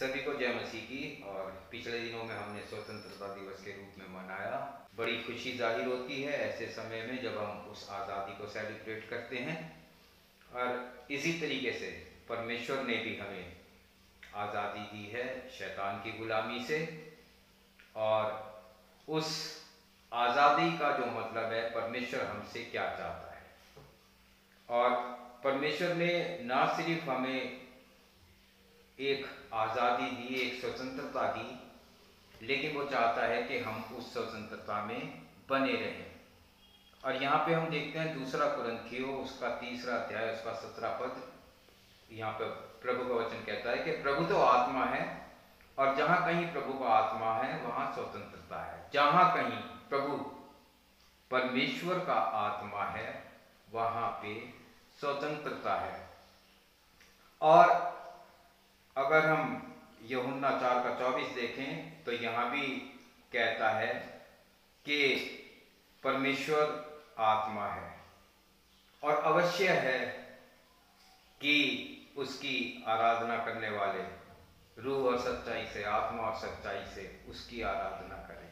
सभी को जय मसीह की। और पिछले दिनों में हमने स्वतंत्रता दिवस के रूप में मनाया। बड़ी खुशी जाहिर होती है ऐसे समय में जब हम उस आज़ादी को सेलिब्रेट करते हैं। और इसी तरीके से परमेश्वर ने भी हमें आज़ादी दी है शैतान की गुलामी से। और उस आज़ादी का जो मतलब है परमेश्वर हमसे क्या चाहता है। और परमेश्वर ने ना सिर्फ हमें एक आज़ादी दी, एक स्वतंत्रता दी, लेकिन वो चाहता है कि हम उस स्वतंत्रता में बने रहें। और यहाँ पे हम देखते हैं दूसरा कुरिन्थियों उसका 3 अध्याय उसका 17 पद। यहाँ पर प्रभु का वचन कहता है कि प्रभु तो आत्मा है और जहाँ कहीं प्रभु का आत्मा है वहाँ स्वतंत्रता है। जहाँ कहीं प्रभु परमेश्वर का आत्मा है वहाँ पे स्वतंत्रता है। और अगर हम यूहन्ना 4:24 देखें तो यहाँ भी कहता है कि परमेश्वर आत्मा है और अवश्य है कि उसकी आराधना करने वाले रूह और सच्चाई से, आत्मा और सच्चाई से उसकी आराधना करें।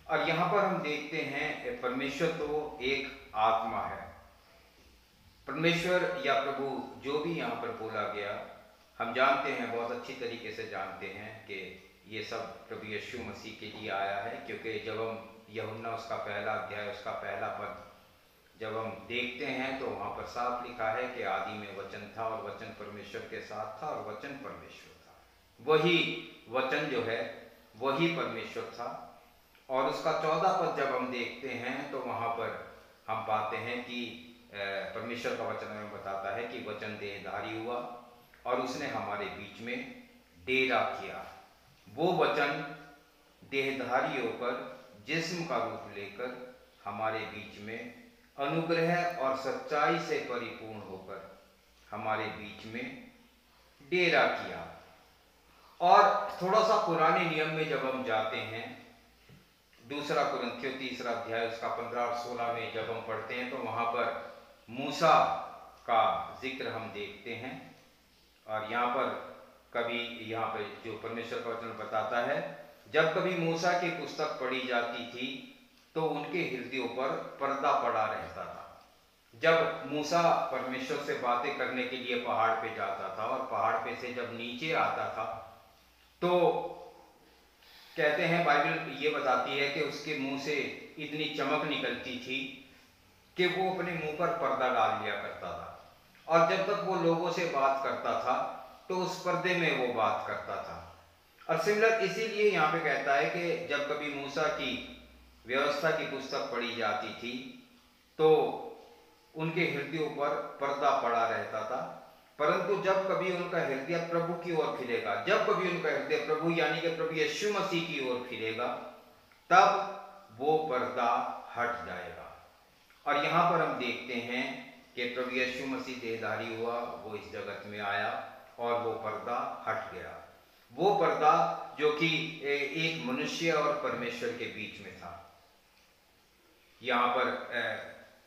और यहाँ पर हम देखते हैं परमेश्वर तो एक आत्मा है। परमेश्वर या प्रभु जो भी यहाँ पर बोला गया, हम जानते हैं, बहुत अच्छी तरीके से जानते हैं कि ये सब प्रभु यीशु मसीह के लिए आया है। क्योंकि जब हम यूहन्ना उसका 1 अध्याय उसका 1 पद जब हम देखते हैं तो वहाँ पर साफ लिखा है कि आदि में वचन था और वचन परमेश्वर के साथ था और वचन परमेश्वर था। वही वचन जो है वही परमेश्वर था। और उसका 14 पद जब हम देखते हैं तो वहाँ पर हम पाते हैं कि परमेश्वर का वचन हमें बताता है कि वचन देहधारी हुआ और उसने हमारे बीच में डेरा किया। वो वचन देहधारी होकर जिस्म का रूप लेकर हमारे बीच में अनुग्रह और सच्चाई से परिपूर्ण होकर हमारे बीच में डेरा किया। और थोड़ा सा पुराने नियम में जब हम जाते हैं, दूसरा कुरिन्थियों 3 अध्याय उसका 15 और 16 में जब हम पढ़ते हैं तो वहाँ पर मूसा का जिक्र हम देखते हैं। और यहाँ पर यहाँ पर जो परमेश्वर का वचन बताता है, जब कभी मूसा की पुस्तक पढ़ी जाती थी तो उनके हृदयों पर पर्दा पड़ा रहता था। जब मूसा परमेश्वर से बातें करने के लिए पहाड़ पे जाता था और पहाड़ पे से जब नीचे आता था तो कहते हैं, बाइबल ये बताती है कि उसके मुंह से इतनी चमक निकलती थी कि वो अपने मुंह पर पर्दा डाल लिया करता था। और जब तक वो लोगों से बात करता था तो उस पर्दे में वो बात करता था। और सिमिलर इसीलिए यहाँ पे कहता है कि जब कभी मूसा की व्यवस्था की पुस्तक पढ़ी जाती थी तो उनके हृदयों पर पर्दा पड़ा रहता था। परंतु जब कभी उनका हृदय प्रभु की ओर फिरेगा, जब कभी उनका हृदय प्रभु यानी कि प्रभु यीशु मसीह की ओर फिरेगा, तब वो पर्दा हट जाएगा। और यहाँ पर हम देखते हैं कि प्रभु यीशु मसीह देहधारी हुआ, वो इस जगत में आया और वो पर्दा हट गया। वो पर्दा जो कि एक मनुष्य और परमेश्वर के बीच में था। यहाँ पर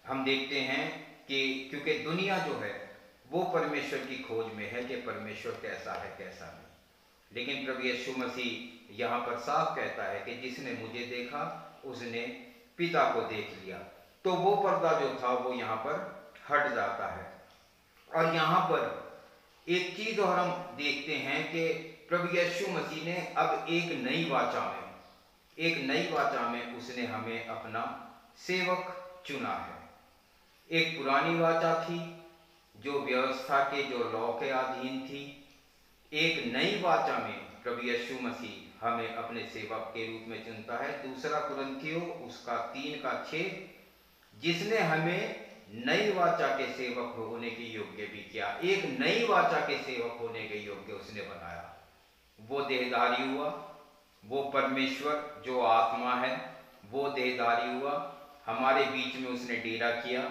हम देखते हैं कि क्योंकि दुनिया जो है वो परमेश्वर की खोज में है कि परमेश्वर कैसा है कैसा नहीं। लेकिन प्रभु यीशु मसीह यहाँ पर साफ कहता है कि जिसने मुझे देखा उसने पिता को देख लिया। तो वो पर्दा जो था वो यहाँ पर हट जाता है। और यहाँ पर एक चीज और हम देखते हैं कि प्रभु यीशु मसीह ने अब एक नई वाचा में उसने हमें अपना सेवक चुना है। एक पुरानी वाचा थी जो व्यवस्था के, जो लॉ के अधीन थी। एक नई वाचा में प्रभु यीशु मसीह हमें अपने सेवक के रूप में चुनता है। 2 कुरिन्थियों उसका 3:6, जिसने हमें नई वाचा के सेवक होने के योग्य भी किया। एक नई वाचा के सेवक होने के योग्य उसने बनाया। वो देहधारी हुआ, वो परमेश्वर जो आत्मा है वो देहधारी हुआ, हमारे बीच में उसने डेरा किया।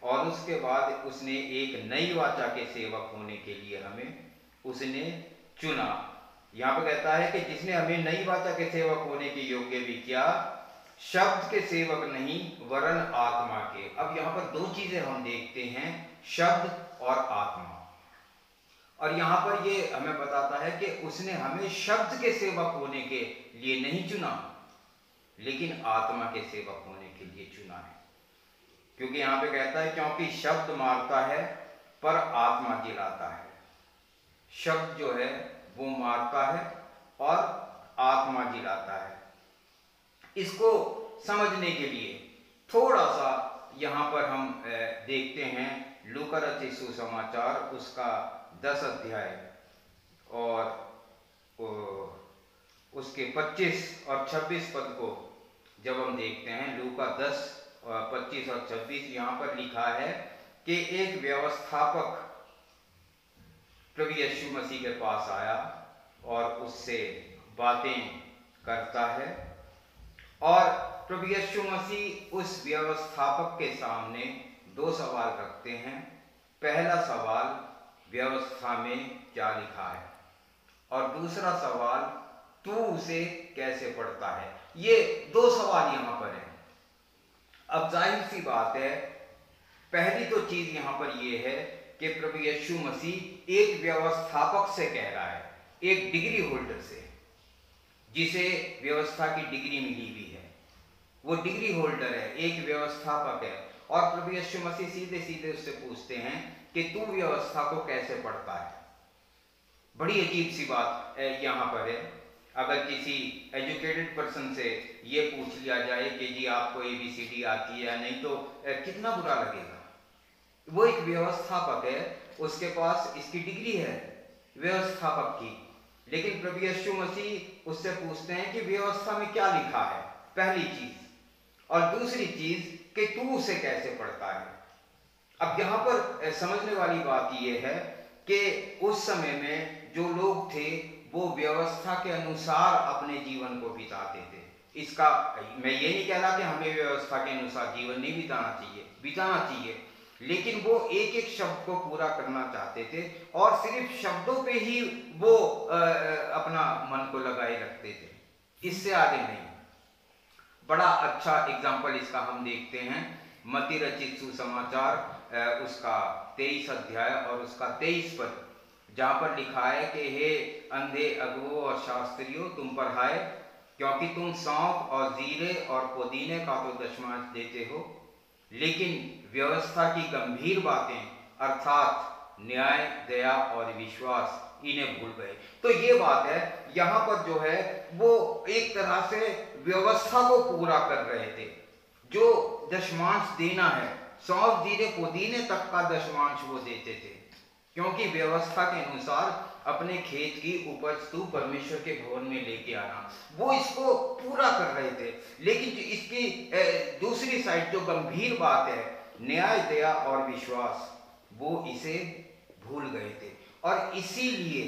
और उसके बाद उसने एक नई वाचा के सेवक होने के लिए हमें उसने चुना। यहाँ पर कहता है कि जिसने हमें नई वाचा के सेवक होने के योग्य भी किया, शब्द के सेवक नहीं वरन आत्मा के। अब यहाँ पर 2 चीजें हम देखते हैं, शब्द और आत्मा। और यहाँ पर ये हमें बताता है कि उसने हमें शब्द के सेवक होने के लिए नहीं चुना, लेकिन आत्मा के सेवक होने के लिए चुना है। क्योंकि यहाँ पे कहता है क्योंकि शब्द मारता है पर आत्मा जिलाता है। शब्द जो है वो मारता है और आत्मा जिलाता है। इसको समझने के लिए थोड़ा सा यहाँ पर हम देखते हैं लूका रचित सुसमाचार उसका 10 अध्याय और उसके 25 और 26 पद को जब हम देखते हैं, लूका 10 25 और 26, यहाँ पर लिखा है कि एक व्यवस्थापक प्रभु यीशु मसीह के पास आया और उससे बातें करता है और प्रभु यीशु मसीह उस व्यवस्थापक के सामने 2 सवाल रखते हैं। पहला सवाल, व्यवस्था में क्या लिखा है, और दूसरा सवाल, तू उसे कैसे पढ़ता है। ये 2 सवाल यहाँ पर हैं। अब जाहिर सी बात है, पहली तो चीज यहाँ पर यह है कि प्रभु यीशु मसीह एक व्यवस्थापक से कह रहा है, एक डिग्री होल्डर से, जिसे व्यवस्था की डिग्री मिली हुई है। वो डिग्री होल्डर है, एक व्यवस्थापक है, और प्रभु यीशु मसीह सीधे सीधे उससे पूछते हैं कि तू व्यवस्था को कैसे पढ़ता है। बड़ी अजीब सी बात यहाँ पर है। अगर किसी एजुकेटेड पर्सन से ये पूछ लिया जाए कि जी आपको ABCD आती है या नहीं, तो कितना बुरा लगेगा। वो एक व्यवस्थापक है, उसके पास इसकी डिग्री है व्यवस्थापक की, लेकिन प्रभु यीशु मसीह उससे पूछते हैं कि व्यवस्था में क्या लिखा है, पहली चीज, और दूसरी चीज कि तू उसे कैसे पढ़ता है। अब यहाँ पर समझने वाली बात यह है कि उस समय में जो लोग थे वो व्यवस्था के अनुसार अपने जीवन को बिताते थे। इसका मैं ये नहीं कह रहा कि हमें व्यवस्था के अनुसार जीवन नहीं बिताना चाहिए, लेकिन वो एक एक शब्द को पूरा करना चाहते थे और सिर्फ शब्दों पे ही वो अपना मन को लगाए रखते थे, इससे आगे नहीं। बड़ा अच्छा एग्जाम्पल इसका हम देखते हैं मत्ती रचित सुसमाचार उसका 23 अध्याय और उसका 23 पद, जहाँ पर लिखा है कि हे अंधे अगुओं और शास्त्रियों, तुम पर हाय, क्योंकि तुम सौंफ और जीरे और पुदीने का तो दशमांश देते हो, लेकिन व्यवस्था की गंभीर बातें अर्थात न्याय, दया और विश्वास इन्हें भूल गए। तो ये बात है, यहाँ पर जो है वो एक तरह से व्यवस्था को पूरा कर रहे थे। जो दशमांश देना है, सौंफ जीरे पुदीने तक का दशमांश वो देते थे, क्योंकि व्यवस्था के अनुसार अपने खेत की उपज तू परमेश्वर के भवन में लेके आना, वो इसको पूरा कर रहे थे। लेकिन इसकी दूसरी साइड जो गंभीर बात है, न्याय, दया और विश्वास, वो इसे भूल गए थे। और इसीलिए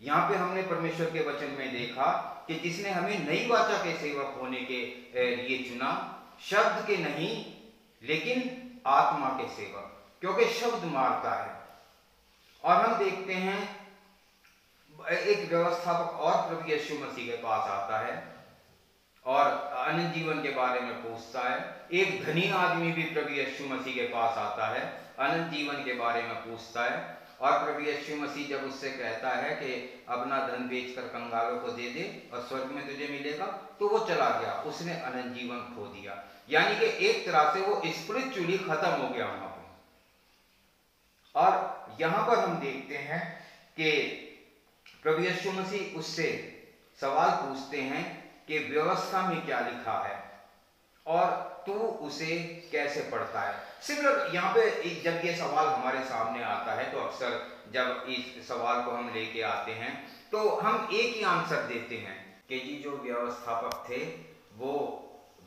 यहाँ पे हमने परमेश्वर के वचन में देखा कि जिसने हमें नई वाचा के सेवक होने के लिए चुना, शब्द के नहीं लेकिन आत्मा के सेवक, क्योंकि शब्द मारता है। और हम देखते हैं एक व्यवस्थापक और प्रभु यीशु मसीह के पास आता है और अनंत जीवन के बारे में पूछता है। एक धनी आदमी भी प्रभु यीशु मसीह के पास आता है, अनंत जीवन के बारे में पूछता है, और प्रभु यीशु मसीह जब उससे कहता है कि अपना धन बेचकर कंगालों को दे दे और स्वर्ग में तुझे मिलेगा, तो वो चला गया, उसने अनंत जीवन खो दिया। यानी कि एक तरह से वो स्पिरिचुअली खत्म हो गया वहां पर। और यहां पर हम देखते हैं कि प्रभु यीशु मसीह उससे सवाल पूछते हैं कि व्यवस्था में क्या लिखा है और तू उसे कैसे पढ़ता है। सिमिलर यहाँ पे जब ये सवाल हमारे सामने आता है, तो अक्सर जब इस सवाल को हम लेके आते हैं तो हम एक ही आंसर देते हैं कि जी जो व्यवस्थापक थे वो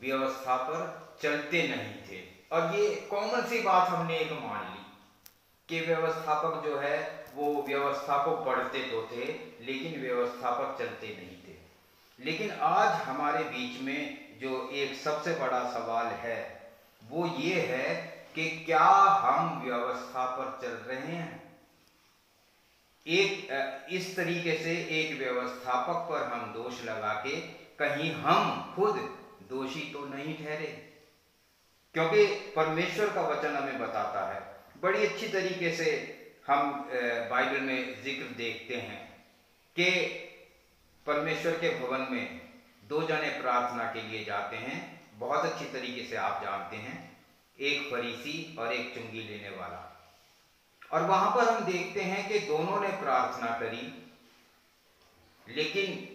व्यवस्था पर चलते नहीं थे। और ये कॉमन सी बात हमने एक मान ली कि व्यवस्थापक जो है वो व्यवस्था को पढ़ते तो थे लेकिन व्यवस्था पर चलते नहीं थे। लेकिन आज हमारे बीच में जो एक सबसे बड़ा सवाल है वो ये है कि क्या हम व्यवस्था पर चल रहे हैं। एक इस तरीके से एक व्यवस्थापक पर हम दोष लगा के कहीं हम खुद दोषी तो नहीं ठहरे, क्योंकि परमेश्वर का वचन हमें बताता है, बड़ी अच्छी तरीके से हम बाइबल में जिक्र देखते हैं कि परमेश्वर के भवन में दो जने प्रार्थना के लिए जाते हैं, बहुत अच्छी तरीके से आप जानते हैं, एक फरीसी और एक चुंगी लेने वाला। और वहां पर हम देखते हैं कि दोनों ने प्रार्थना करी, लेकिन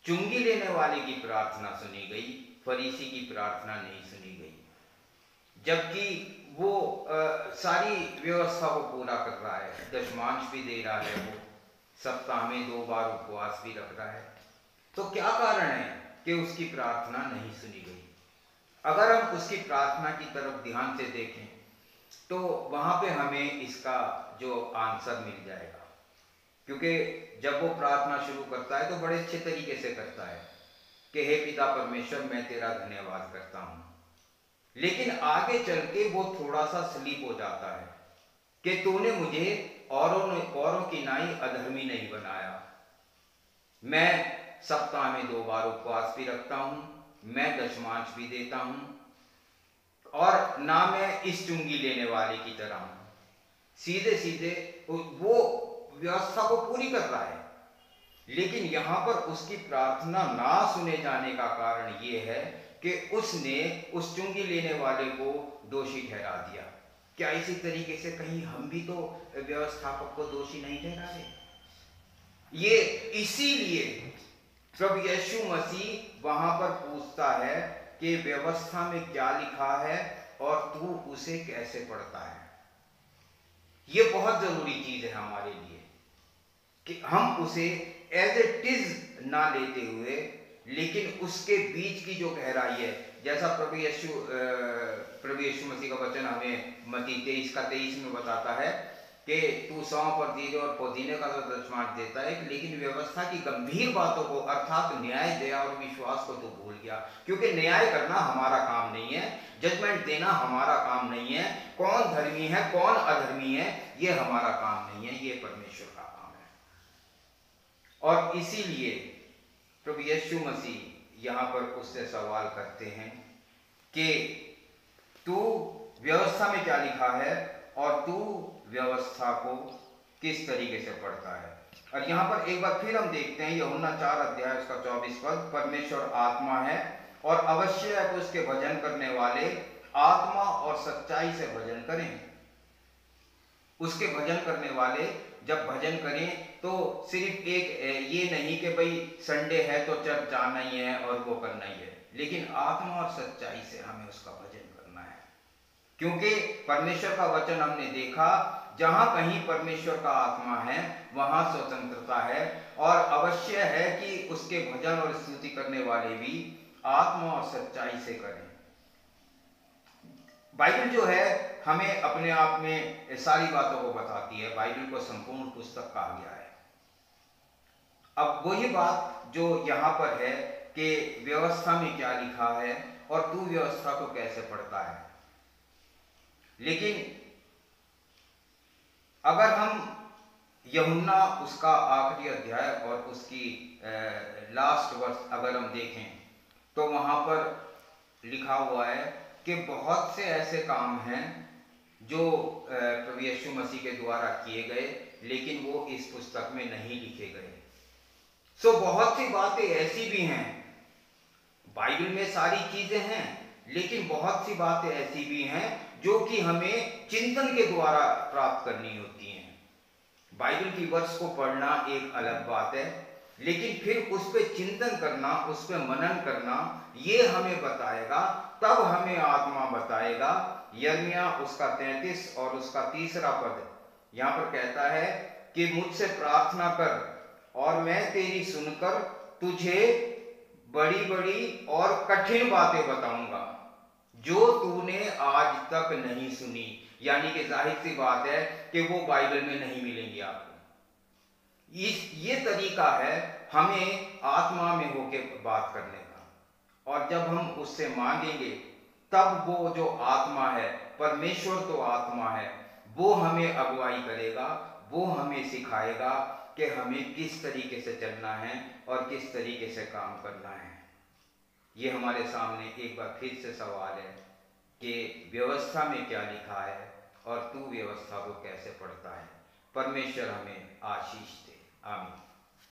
चुंगी लेने वाले की प्रार्थना सुनी गई, फरीसी की प्रार्थना नहीं सुनी गई। जबकि वो सारी व्यवस्था को पूरा कर रहा है, दशमांश भी दे रहा है, वो सप्ताह में 2 बार उपवास भी रख रहा है। तो क्या कारण है कि उसकी प्रार्थना नहीं सुनी गई? अगर हम उसकी प्रार्थना की तरफ ध्यान से देखें तो वहां पे हमें इसका जो आंसर मिल जाएगा। क्योंकि जब वो प्रार्थना शुरू करता है तो बड़े अच्छे तरीके से करता है कि हे पिता परमेश्वर, मैं तेरा धन्यवाद करता हूं। लेकिन आगे चल के वो थोड़ा सा स्लीप हो जाता है कि तूने मुझे औरों की नाई अधर्मी नहीं बनाया। मैं सप्ताह में 2 बार उपवास भी रखता हूं, मैं दशमांश भी देता हूं, और ना मैं इस चुंगी लेने वाले की तरह हूं। सीधे सीधे वो व्यवस्था को पूरी कर रहा है, लेकिन यहां पर उसकी प्रार्थना ना सुने जाने का कारण यह है कि उसने उस चुंगी लेने वाले को दोषी ठहरा दिया। क्या इसी तरीके से कहीं हम भी तो व्यवस्थापक को दोषी नहीं ठहराए? ये इसीलिए प्रभु यीशु मसीह वहां पर पूछता है कि व्यवस्था में क्या लिखा है और तू उसे कैसे पढ़ता है। ये बहुत जरूरी चीज है हमारे लिए कि हम उसे एज इट इज ना लेते हुए, लेकिन उसके बीच की जो गहराई है, जैसा प्रभु यीशु मसीह का वचन हमें मत्ती 23:23 में बताता है कि तू सौंफ और जीरे और पुदीने का तो दशमांश देता है, लेकिन व्यवस्था की गंभीर बातों को अर्थात न्याय, दया और विश्वास को तो भूल गया। क्योंकि न्याय करना हमारा काम नहीं है, जजमेंट देना हमारा काम नहीं है, कौन धर्मी है कौन अधर्मी है ये हमारा काम नहीं है, ये परमेश्वर का काम है। और इसीलिए प्रभु यीशु मसीह यहां पर उससे सवाल करते हैं कि तू व्यवस्था में क्या लिखा है और तू व्यवस्था को किस तरीके से पढ़ता है। और यहां पर एक बार फिर हम देखते हैं यूहन्ना 4:24 परमेश्वर आत्मा है और अवश्य है कि उसके भजन करने वाले आत्मा और सच्चाई से भजन करें। उसके भजन करने वाले जब भजन करें तो सिर्फ एक ये नहीं कि भाई संडे है तो चर्च जाना ही है और वो करना ही है, लेकिन आत्मा और सच्चाई से हमें उसका भजन करना है। क्योंकि परमेश्वर का वचन हमने देखा, जहां कहीं परमेश्वर का आत्मा है वहां स्वतंत्रता है, और अवश्य है कि उसके भजन और स्तुति करने वाले भी आत्मा और सच्चाई से करें। बाइबल जो है हमें अपने आप में सारी बातों को बताती है, बाइबल को संपूर्ण पुस्तक कहा गया है। अब वही बात जो यहां पर है कि व्यवस्था में क्या लिखा है और तू व्यवस्था को कैसे पढ़ता है। लेकिन अगर हम यूहन्ना उसका आखिरी अध्याय और उसकी लास्ट वर्स अगर हम देखें तो वहां पर लिखा हुआ है कि बहुत से ऐसे काम हैं जो प्रभु यीशु मसीह के द्वारा किए गए, लेकिन वो इस पुस्तक में नहीं लिखे गए। सो बहुत सी बातें ऐसी भी हैं, बाइबल में सारी चीजें हैं, लेकिन बहुत सी बातें ऐसी भी हैं जो कि हमें चिंतन के द्वारा प्राप्त करनी होती हैं। बाइबल की वर्ष को पढ़ना एक अलग बात है, लेकिन फिर उस पर चिंतन करना, उस पर मनन करना, ये हमें बताएगा, तब हमें आत्मा बताएगा। यिर्मयाह उसका 33 और उसका 3 पद यहां पर कहता है कि मुझसे प्रार्थना कर और मैं तेरी सुनकर तुझे बड़ी बड़ी और कठिन बातें बताऊंगा जो तूने आज तक नहीं सुनी। यानी कि जाहिर सी बात है कि वो बाइबल में नहीं मिलेंगी आपको। ये तरीका है हमें आत्मा में होके बात करने का, और जब हम उससे मांगेंगे तब वो जो आत्मा है, परमेश्वर तो आत्मा है, वो हमें अगुवाई करेगा, वो हमें सिखाएगा कि हमें किस तरीके से चलना है और किस तरीके से काम करना है। ये हमारे सामने एक बार फिर से सवाल है कि व्यवस्था में क्या लिखा है और तू व्यवस्था को कैसे पढ़ता है। परमेश्वर हमें आशीष दे। आमीन।